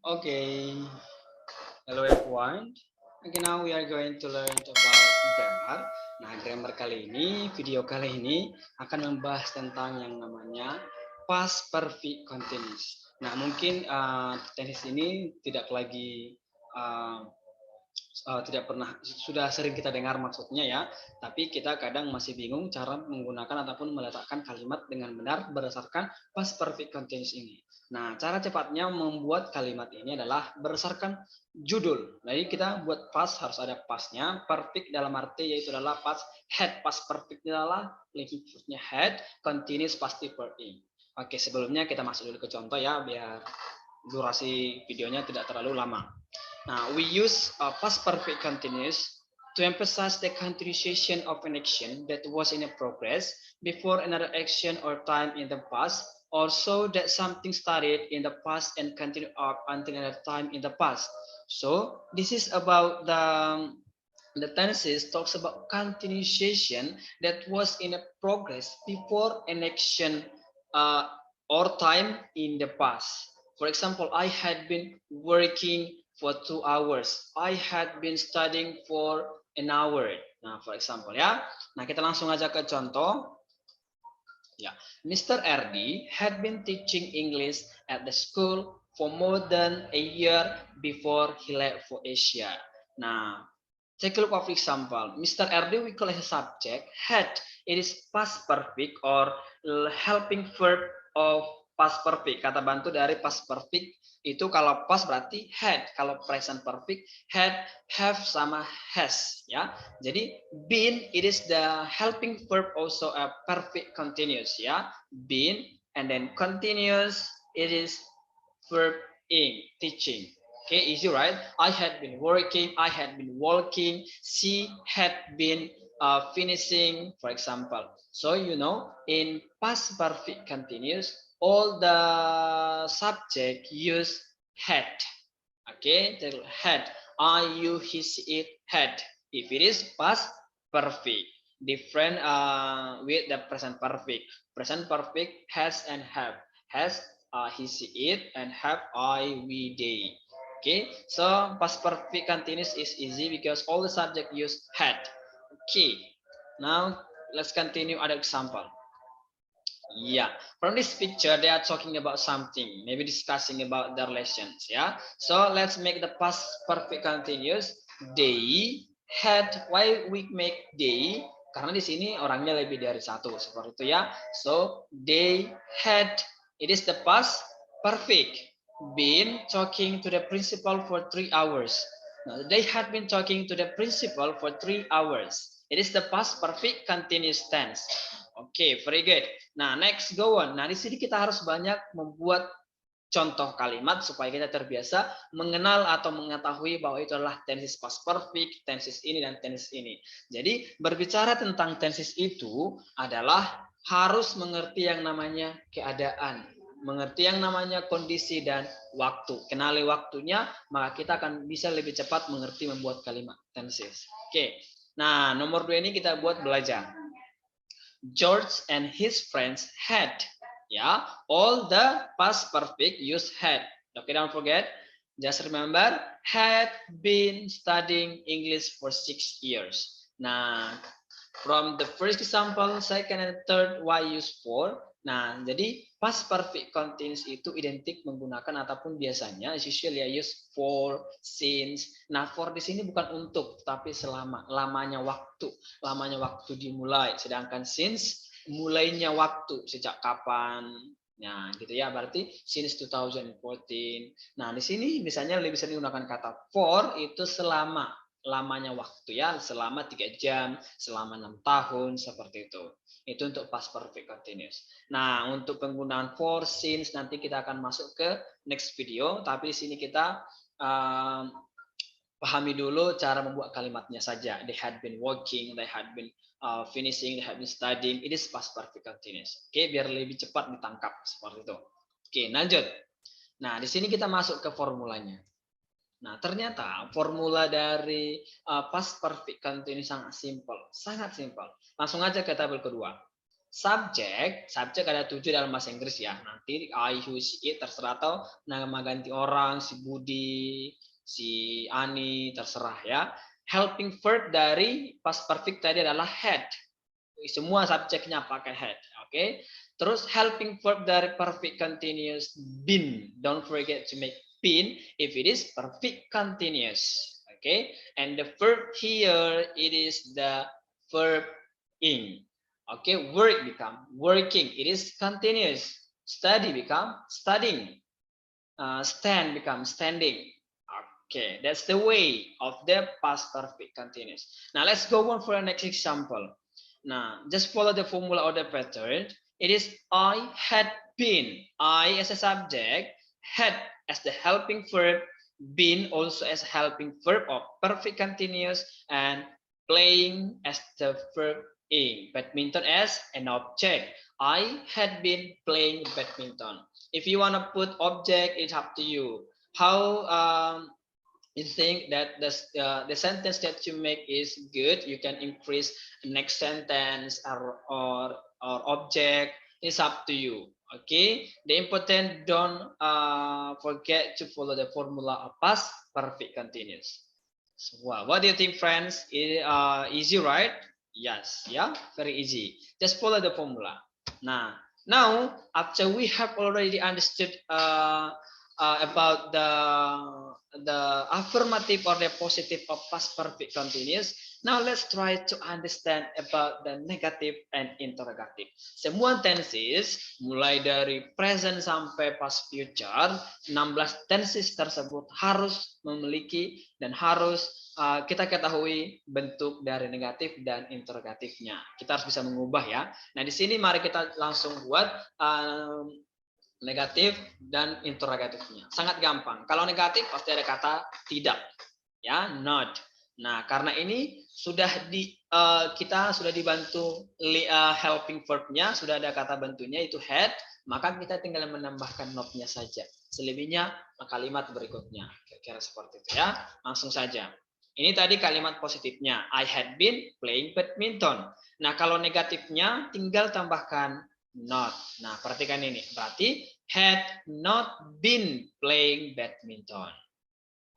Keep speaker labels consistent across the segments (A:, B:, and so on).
A: Okay, hello everyone. Okay, now we are going to learn about grammar. Nah, grammar kali ini, video kali ini akan membahas tentang yang namanya past perfect continuous. Nah, mungkin teknis ini tidak lagi uh, tidak pernah sudah sering kita dengar maksudnya ya, tapi kita kadang masih bingung cara menggunakan ataupun meletakkan kalimat dengan benar berdasarkan past perfect continuous ini. Nah, cara cepatnya membuat kalimat ini adalah berdasarkan judul. Jadi kita buat past harus ada pastnya, perfect dalam arti yaitu adalah past had, past perfect adalah linking verb-nya had, continuous past verb ing. Oke, sebelumnya kita masuk dulu ke contoh ya biar durasi videonya tidak terlalu lama. Now, we use past perfect continuous to emphasize the continuation of an action that was in a progress before another action or time in the past, or so that something started in the past and continued up until another time in the past. So, this is about the tenses talks about continuation that was in a progress before an action uh, or time in the past. For example, I had been working for 2 hours. I had been studying for an hour. Nah, for example ya. Nah, kita langsung aja ke contoh. Ya, Mr. RD had been teaching English at the school for more than a year before he left for Asia. Nah, take a look of example. Mr. RD we call as a subject. Had, it is past perfect or helping verb of past perfect. Kata bantu dari past perfect itu kalau past berarti had. Kalau present perfect had, have sama has ya. Jadi been it is the helping verb also a perfect continuous ya. Been and then continuous it is verb ing teaching. Okay, easy, right? I had been working, I had been walking, she had been finishing, for example. So, in past perfect continuous, all the subject use had. Okay, had. I, you, he, she, it, had. If it is past perfect, different with the present perfect. Present perfect has and have. Has he, she, it, and have I, we, they. Okay, so past perfect continuous is easy because all the subject use had. Okay, now let's continue other example. Yeah, from this picture they are talking about something, maybe discussing about the relations. Yeah, so let's make the past perfect continuous. They had. Why we make they? Karena di sini orangnya lebih dari satu, seperti itu ya. So they had. It is the past perfect. Been talking to the principal for 3 hours. Now, they had been talking to the principal for 3 hours. It is the past perfect continuous tense. Okay, very good. Nah, next go on. Nah, di sini kita harus banyak membuat contoh kalimat supaya kita terbiasa mengenal atau mengetahui bahwa itu adalah tenses past perfect, tenses ini dan tenses ini. Jadi, berbicara tentang tenses itu adalah harus mengerti yang namanya keadaan, mengerti yang namanya kondisi dan waktu. Kenali waktunya, maka kita akan bisa lebih cepat mengerti membuat kalimat tenses. Oke. Nah, nomor 2 ini kita buat belajar. George and his friends had. Yeah, all the past perfect use had. Okay, don't forget. Just remember, had been studying English for 6 years. Nah, from the first example, second and third, why use for? Nah, jadi past perfect continuous itu identik menggunakan ataupun biasanya usually use for, since. Nah, for di sini bukan untuk, tapi selama, lamanya waktu dimulai. Sedangkan since mulainya waktu, sejak kapan. Nah, gitu ya. Berarti since 2014. Nah, di sini misalnya lebih sering menggunakan kata for itu selama, lamanya waktu ya, selama 3 jam, selama 6 tahun, seperti itu. Itu untuk past perfect continuous. Nah, untuk penggunaan for, since nanti kita akan masuk ke next video, tapi di sini kita pahami dulu cara membuat kalimatnya saja. They had been working, they had been finishing, they had been studying. It is past perfect continuous. Oke, biar lebih cepat ditangkap seperti itu. Oke, lanjut. Nah, di sini kita masuk ke formulanya. Nah, ternyata formula dari past perfect continuous sangat simple, sangat simpel. Langsung aja ke tabel kedua. Subjek ada 7 dalam bahasa Inggris ya. Nanti I, you, she, it terserah, atau nama ganti orang, si Budi, si Ani, terserah ya. Helping verb dari past perfect tadi adalah had. Semua subjeknya pakai had. Oke. Terus helping verb dari perfect continuous been. Don't forget to make been if it is perfect continuous. Okay. And the verb here, it is the verb ing. Okay, work become working. It is continuous. Study become studying. Stand become standing. Okay, that's the way of the past perfect continuous. Now let's go on for the next example. Now just follow the formula or the pattern. It is I had been. I as a subject, had as the helping verb, been also as helping verb of perfect continuous, and playing as the verb ing. Badminton as an object. I had been playing badminton. If you want to put object, it's up to you. How you think that the sentence that you make is good, you can increase next sentence or object. It's up to you. Okay, the important, don't forget to follow the formula of past perfect continuous. So, wow, what do you think, friends? Easy, right? Yes, yeah, very easy. Just follow the formula. Now after we have already understood about the affirmative or the positive of past perfect continuous, now let's try to understand about the negative and interrogative. Semua tenses mulai dari present sampai past future, 16 tenses tersebut harus memiliki dan harus kita ketahui bentuk dari negatif dan interrogatifnya. Kita harus bisa mengubah ya. Nah, di sini mari kita langsung buat negatif dan interrogatifnya. Sangat gampang. Kalau negatif pasti ada kata tidak, ya, not. Nah, karena ini sudah kita sudah dibantu helping verb-nya, sudah ada kata bantunya itu had, maka kita tinggal menambahkan not-nya saja. Selebihnya kalimat berikutnya. Kira-kira seperti itu ya. Langsung saja. Ini tadi kalimat positifnya. I had been playing badminton. Nah, kalau negatifnya tinggal tambahkan not. Nah, perhatikan ini. Berarti had not been playing badminton.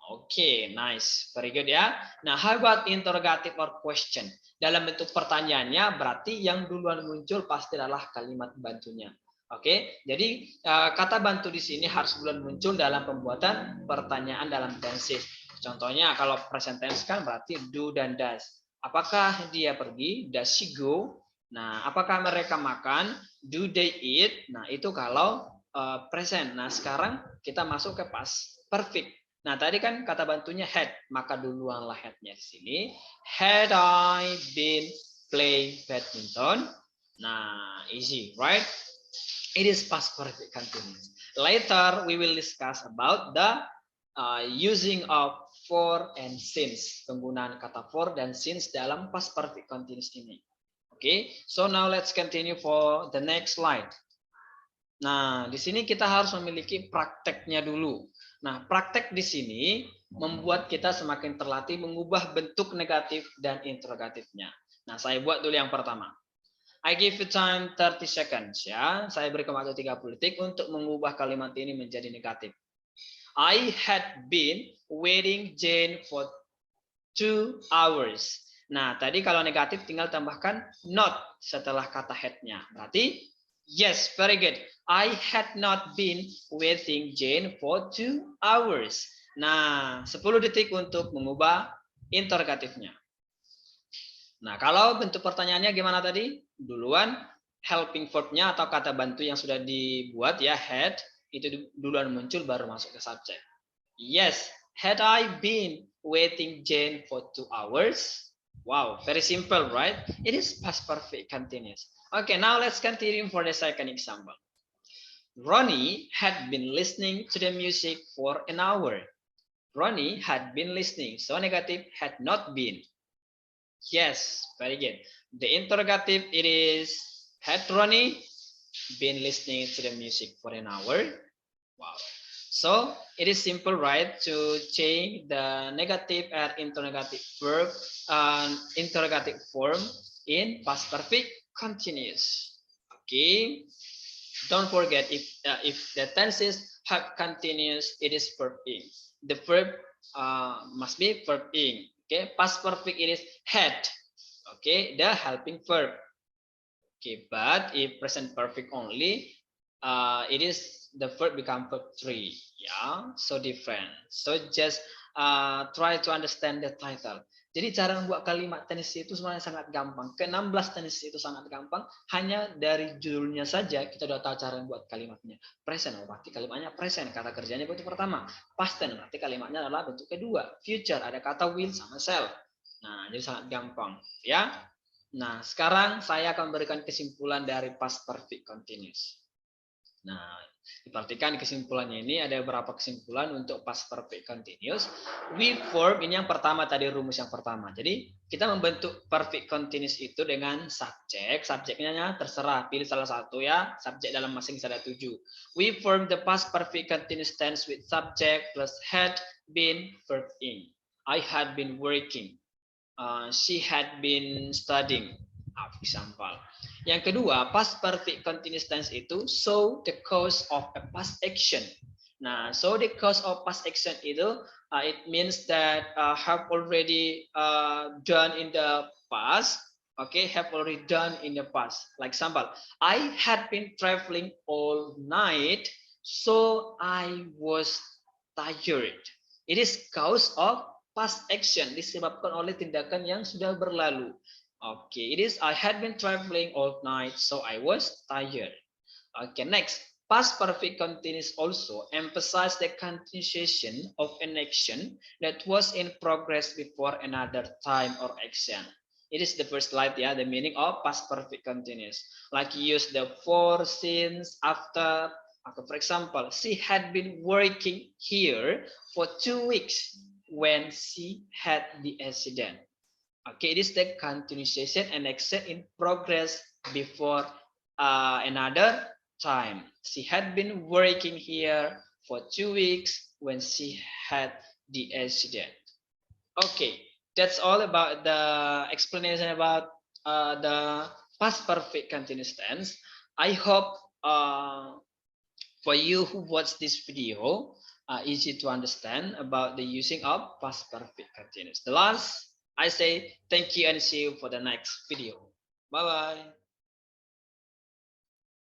A: Oke, nice. Very good ya. Nah, how about interrogative or question? Dalam bentuk pertanyaannya, berarti yang duluan muncul pasti adalah kalimat bantunya. Oke, jadi kata bantu di sini harus duluan muncul dalam pembuatan pertanyaan dalam tenses. Contohnya kalau present tense kan berarti do dan does. Apakah dia pergi? Does she go? Nah, apakah mereka makan? Do they eat? Nah, itu kalau present. Nah, sekarang kita masuk ke past perfect. Nah, tadi kan kata bantunya had, maka duluanlah had-nya di sini. Had I been playing badminton? Nah, easy, right? It is past perfect continuous. Later, we will discuss about the using of for and since, penggunaan kata for dan since dalam past perfect continuous ini. Okay, so now let's continue for the next slide. Nah, di sini kita harus memiliki prakteknya dulu. Nah, praktek di sini membuat kita semakin terlatih mengubah bentuk negatif dan interrogatifnya. Nah, saya buat dulu yang pertama. I give you time 30 seconds ya. Saya berikan waktu 30 detik untuk mengubah kalimat ini menjadi negatif. I had been waiting Jane for 2 hours. Nah, tadi kalau negatif tinggal tambahkan not setelah kata had-nya. Berarti yes, very good. I had not been waiting Jane for 2 hours. Nah, 10 detik untuk mengubah interrogatifnya. Nah, kalau bentuk pertanyaannya gimana tadi? Duluan helping verb-nya atau kata bantu yang sudah dibuat ya, had, itu duluan muncul baru masuk ke subject. Yes, had I been waiting Jane for 2 hours? Wow, very simple, right? It is past perfect continuous. Okay, now let's continue for the second example. Ronnie had been listening to the music for an hour. Ronnie had been listening, so negative had not been. Yes, very good. The interrogative, it is, had Ronnie been listening to the music for an hour? Wow. So it is simple, right, to change the negative and interrogative verb and interrogative form in past perfect continuous. Okay. Don't forget if the tense is have continuous, it is verb ing. The verb must be verb ing. Okay. Past perfect it is had. Okay. The helping verb. Okay. But if present perfect only, it is the verb become verb 3. Yeah. So different. So just try to understand the title. Jadi cara membuat kalimat tendensi itu sebenarnya sangat gampang. Ke-16 tendensi itu sangat gampang. Hanya dari judulnya saja kita sudah tahu cara membuat kalimatnya. Present berarti kalimatnya present. Kata kerjanya bentuk pertama. Past tense berarti kalimatnya adalah bentuk kedua. Future ada kata will sama shall. Nah, jadi sangat gampang. Ya. Nah, sekarang saya akan memberikan kesimpulan dari past perfect continuous. Nah, diperhatikan kesimpulannya ini ada beberapa kesimpulan untuk past perfect continuous. We form ini yang pertama tadi rumus yang pertama. Jadi kita membentuk perfect continuous itu dengan subjek. Subjeknya terserah pilih salah satu ya. Subjek dalam masing-masing ada 7. We form the past perfect continuous tense with subject plus had been verb ing. I had been working. She had been studying. Example. Yang kedua, past perfect continuous tense itu show the cause of a past action. Nah, show the cause of past action itu it means that have already done in the past. Okay, have already done in the past. Like example, I had been traveling all night, so I was tired. It is cause of past action, disebabkan oleh tindakan yang sudah berlalu. Okay, it is I had been traveling all night, so I was tired. Okay, next, past perfect continuous also emphasize the continuation of an action that was in progress before another time or action. It is the first slide, yeah, the meaning of past perfect continuous. Like you use the for, since, after. For example, she had been working here for 2 weeks when she had the accident. Okay, it is the continuation and action in progress before another time. She had been working here for 2 weeks when she had the accident. Okay, that's all about the explanation about the past perfect continuous tense. I hope for you who watch this video, easy to understand about the using of past perfect continuous. The last, I say thank you and see you for the next video. Bye bye.